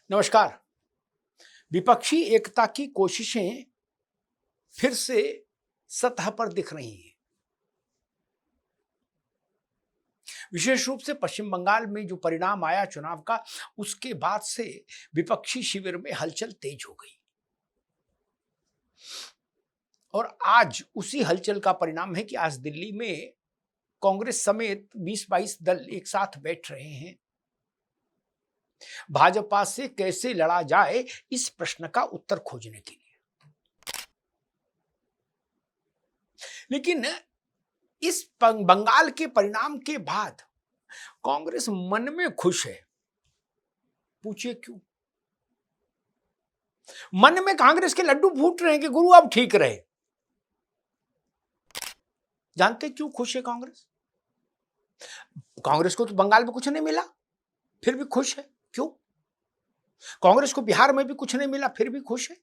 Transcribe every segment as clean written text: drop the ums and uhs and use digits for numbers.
नमस्कार। विपक्षी एकता की कोशिशें फिर से सतह पर दिख रही हैं। विशेष रूप से पश्चिम बंगाल में जो परिणाम आया चुनाव का, उसके बाद से विपक्षी शिविर में हलचल तेज हो गई और आज उसी हलचल का परिणाम है कि आज दिल्ली में कांग्रेस समेत 20-22 दल एक साथ बैठ रहे हैं भाजपा से कैसे लड़ा जाए इस प्रश्न का उत्तर खोजने के लिए। लेकिन इस बंगाल के परिणाम के बाद कांग्रेस मन में खुश है। पूछिए क्यों? मन में कांग्रेस के लड्डू फूट रहे हैं कि गुरु अब ठीक रहे। जानते क्यों खुश है कांग्रेस? कांग्रेस को तो बंगाल में कुछ नहीं मिला, फिर भी खुश है। क्यों? कांग्रेस को बिहार में भी कुछ नहीं मिला, फिर भी खुश है।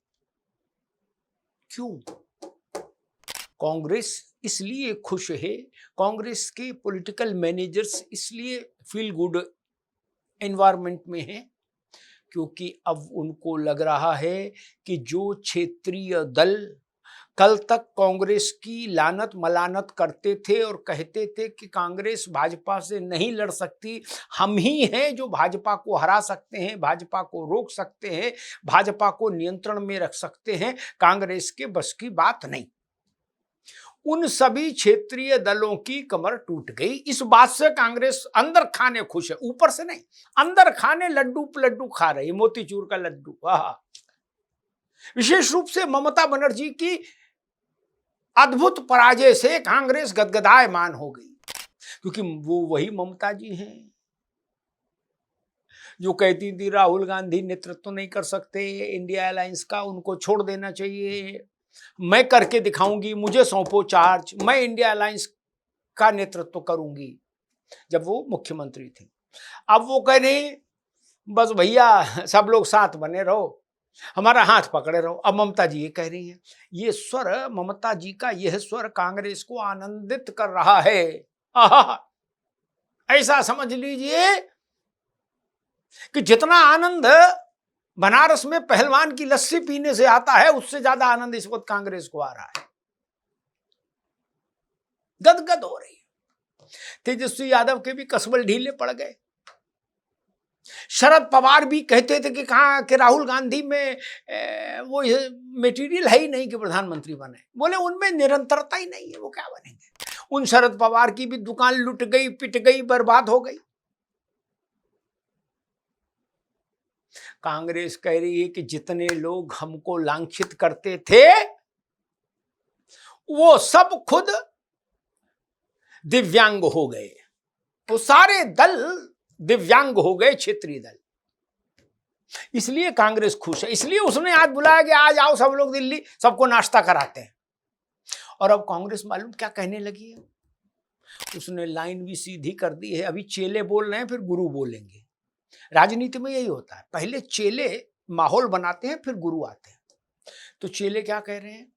क्यों? कांग्रेस इसलिए खुश है, कांग्रेस के पॉलिटिकल मैनेजर्स इसलिए फील गुड एनवायरनमेंट में हैं, क्योंकि अब उनको लग रहा है कि जो क्षेत्रीय दल कल तक कांग्रेस की लानत मलानत करते थे और कहते थे कि कांग्रेस भाजपा से नहीं लड़ सकती, हम ही हैं जो भाजपा को हरा सकते हैं, भाजपा को रोक सकते हैं, भाजपा को नियंत्रण में रख सकते हैं, कांग्रेस के बस की बात नहीं। उन सभी क्षेत्रीय दलों की कमर टूट गई। इस बात से कांग्रेस अंदर खाने खुश है, ऊपर से नहीं। अंदर खाने लड्डू लड्डू खा रही, मोतीचूर का लड्डू। विशेष रूप से ममता बनर्जी की अद्भुत पराजय से कांग्रेस गदगदायमान हो गई, क्योंकि वो वही ममता जी हैं जो कहती थी राहुल गांधी नेतृत्व नहीं कर सकते इंडिया अलायंस का, उनको छोड़ देना चाहिए, मैं करके दिखाऊंगी, मुझे सौंपो चार्ज, मैं इंडिया अलायंस का नेतृत्व करूंगी, जब वो मुख्यमंत्री थी। अब वो कह रही बस भैया सब लोग साथ बने रहो, हमारा हाथ पकड़े रहो। अब ममता जी ये कह रही हैं। ये स्वर, ममता जी का यह स्वर कांग्रेस को आनंदित कर रहा है। ऐसा समझ लीजिए कि जितना आनंद बनारस में पहलवान की लस्सी पीने से आता है, उससे ज्यादा आनंद इस वक्त कांग्रेस को आ रहा है। गदगद हो रही है। तेजस्वी यादव के भी कसबल ढीले पड़ गए। शरद पवार भी कहते थे कि कहाँ कि राहुल गांधी में वो मटेरियल है ही नहीं कि प्रधानमंत्री बने। बोले उनमें निरंतरता ही नहीं है, वो क्या बनेंगे। उन शरद पवार की भी दुकान लुट गई, पिट गई, बर्बाद हो गई। कांग्रेस कह रही है कि जितने लोग हमको लांछित करते थे वो सब खुद दिव्यांग हो गए। वो सारे दल दिव्यांग हो गए, क्षेत्रीय दल। इसलिए कांग्रेस खुश है। इसलिए उसने आज बुलाया कि आज आओ सब लोग दिल्ली, सबको नाश्ता कराते हैं। और अब कांग्रेस मालूम क्या कहने लगी है? उसने लाइन भी सीधी कर दी है। अभी चेले बोल रहे हैं, फिर गुरु बोलेंगे। राजनीति में यही होता है, पहले चेले माहौल बनाते हैं, फिर गुरु आते हैं। तो चेले क्या कह रहे हैं?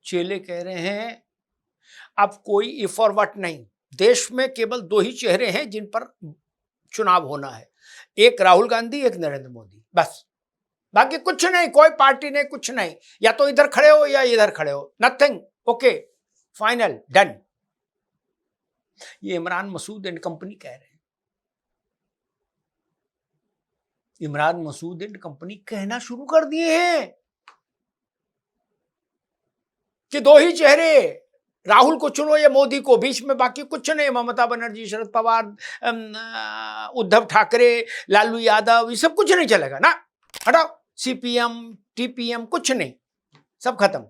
चेले कह रहे हैं अब कोई इफ और वट नहीं, देश में केवल दो ही चेहरे हैं जिन पर चुनाव होना है, एक राहुल गांधी, एक नरेंद्र मोदी, बस। बाकी कुछ नहीं, कोई पार्टी नहीं, कुछ नहीं। या तो इधर खड़े हो या इधर खड़े हो, नथिंग, ओके, फाइनल, डन। ये इमरान मसूद एंड कंपनी कह रहे हैं। इमरान मसूद एंड कंपनी कहना शुरू कर दिए हैं कि दो ही चेहरे, राहुल को चुनो या मोदी को, बीच में बाकी कुछ नहीं। ममता बनर्जी, शरद पवार, उद्धव ठाकरे, लालू यादव, ये सब कुछ नहीं चलेगा ना, हटाओ। सीपीएम, टीपीएम, कुछ नहीं, सब खत्म।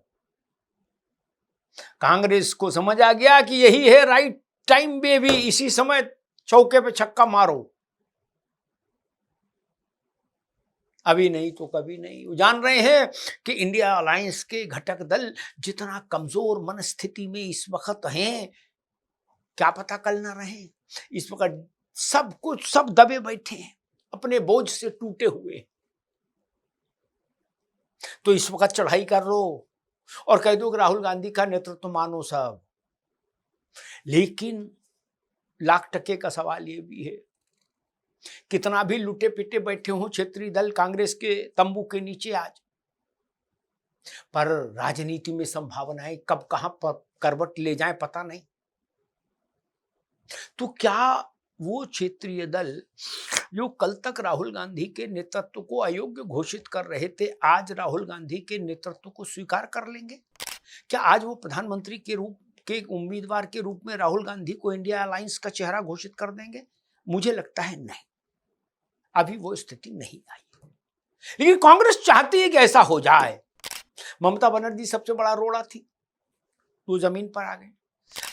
कांग्रेस को समझ आ गया कि यही है राइट टाइम, बेबी, इसी समय चौके पे छक्का मारो। अभी नहीं तो कभी नहीं। वो जान रहे हैं कि इंडिया अलायंस के घटक दल जितना कमजोर मनस्थिति में इस वक्त हैं, क्या पता कल ना रहे। इस वक्त सब कुछ, सब दबे बैठे हैं, अपने बोझ से टूटे हुए। तो इस वक्त चढ़ाई कर लो और कह दो कि राहुल गांधी का नेतृत्व मानो सब। लेकिन लाख टके का सवाल ये भी है कितना भी लुटे पिटे बैठे हों क्षेत्रीय दल कांग्रेस के तंबू के नीचे आज, पर राजनीति में संभावनाएं कब कहां पर करवट ले जाएं पता नहीं। तो क्या वो क्षेत्रीय दल जो कल तक राहुल गांधी के नेतृत्व को अयोग्य घोषित कर रहे थे, आज राहुल गांधी के नेतृत्व को स्वीकार कर लेंगे? क्या आज वो प्रधानमंत्री के रूप के उम्मीदवार के रूप में राहुल गांधी को इंडिया अलायंस का चेहरा घोषित कर देंगे? मुझे लगता है नहीं, अभी वो स्थिति नहीं आई। लेकिन कांग्रेस चाहती है कि ऐसा हो जाए। ममता बनर्जी सबसे बड़ा रोड़ा थी, वो जमीन पर आ गए।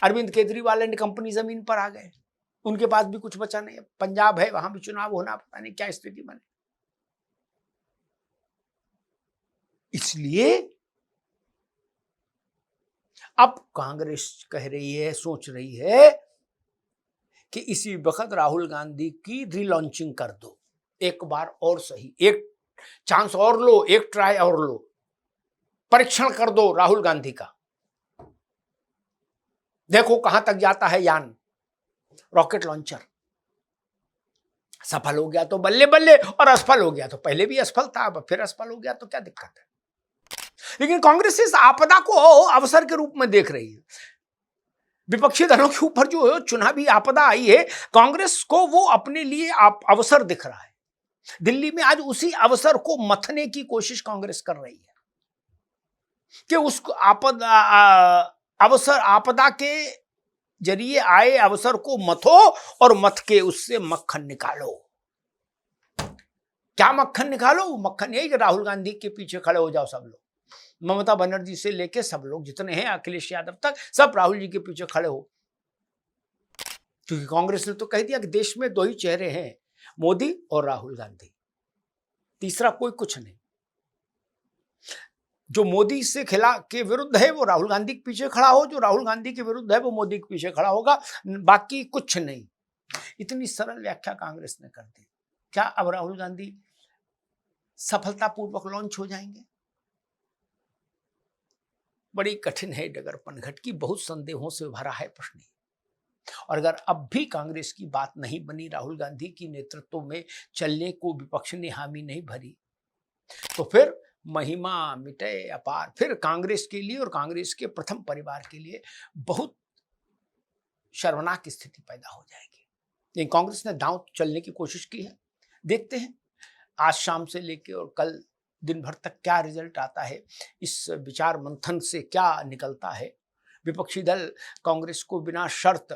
अरविंद केजरीवाल एंड कंपनी जमीन पर आ गए, उनके पास भी कुछ बचा नहीं। पंजाब है, वहां भी चुनाव होना, पता नहीं क्या स्थिति बने। इसलिए अब कांग्रेस कह रही है, सोच रही है कि इसी वक्त राहुल गांधी की रीलॉन्चिंग कर दो, एक बार और सही, एक चांस और लो, एक ट्राई और लो, परीक्षण कर दो राहुल गांधी का। देखो कहां तक जाता है यान, रॉकेट लॉन्चर। सफल हो गया तो बल्ले बल्ले, और असफल हो गया तो पहले भी असफल था, अब फिर असफल हो गया तो क्या दिक्कत है। लेकिन कांग्रेस इस आपदा को अवसर के रूप में देख रही है। विपक्षी दलों के ऊपर जो चुनावी आपदा आई है, कांग्रेस को वो अपने लिए अवसर दिख रहा है। दिल्ली में आज उसी अवसर को मथने की कोशिश कांग्रेस कर रही है कि उस आपदा के जरिए आए अवसर को मथो और मथ के उससे मक्खन निकालो। क्या मक्खन निकालो? मक्खन यही कि राहुल गांधी के पीछे खड़े हो जाओ सब लोग, ममता बनर्जी से लेके सब लोग जितने हैं, अखिलेश यादव तक, सब राहुल जी के पीछे खड़े हो। क्योंकि कांग्रेस ने तो कह दिया कि देश में दो ही चेहरे हैं, मोदी और राहुल गांधी, तीसरा कोई कुछ नहीं। जो मोदी से के विरुद्ध है वो राहुल गांधी के पीछे खड़ा हो, जो राहुल गांधी के विरुद्ध है वो मोदी के पीछे खड़ा होगा, बाकी कुछ नहीं। इतनी सरल व्याख्या कांग्रेस ने कर दी। क्या अब राहुल गांधी सफलतापूर्वक लॉन्च हो जाएंगे? बड़ी कठिन है डगर पनघट की, बहुत संदेहों से भरा है प्रश्न। और अगर अब भी कांग्रेस की बात नहीं बनी, राहुल गांधी की नेतृत्व में चलने को विपक्ष ने हामी नहीं भरी, तो फिर महिमा मिटे अपार। फिर कांग्रेस के लिए और कांग्रेस के प्रथम परिवार के लिए बहुत शर्मनाक स्थिति पैदा हो जाएगी। लेकिन कांग्रेस ने दांव चलने की कोशिश की है, देखते हैं आज शाम से लेके और कल दिन भर तक क्या रिजल्ट आता है, इस विचार मंथन से क्या निकलता है। विपक्षी दल कांग्रेस को बिना शर्त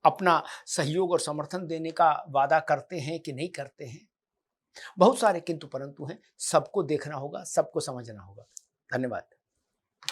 अपना सहयोग और समर्थन देने का वादा करते हैं कि नहीं करते हैं, बहुत सारे किंतु परंतु हैं। सबको देखना होगा, सबको समझना होगा। धन्यवाद।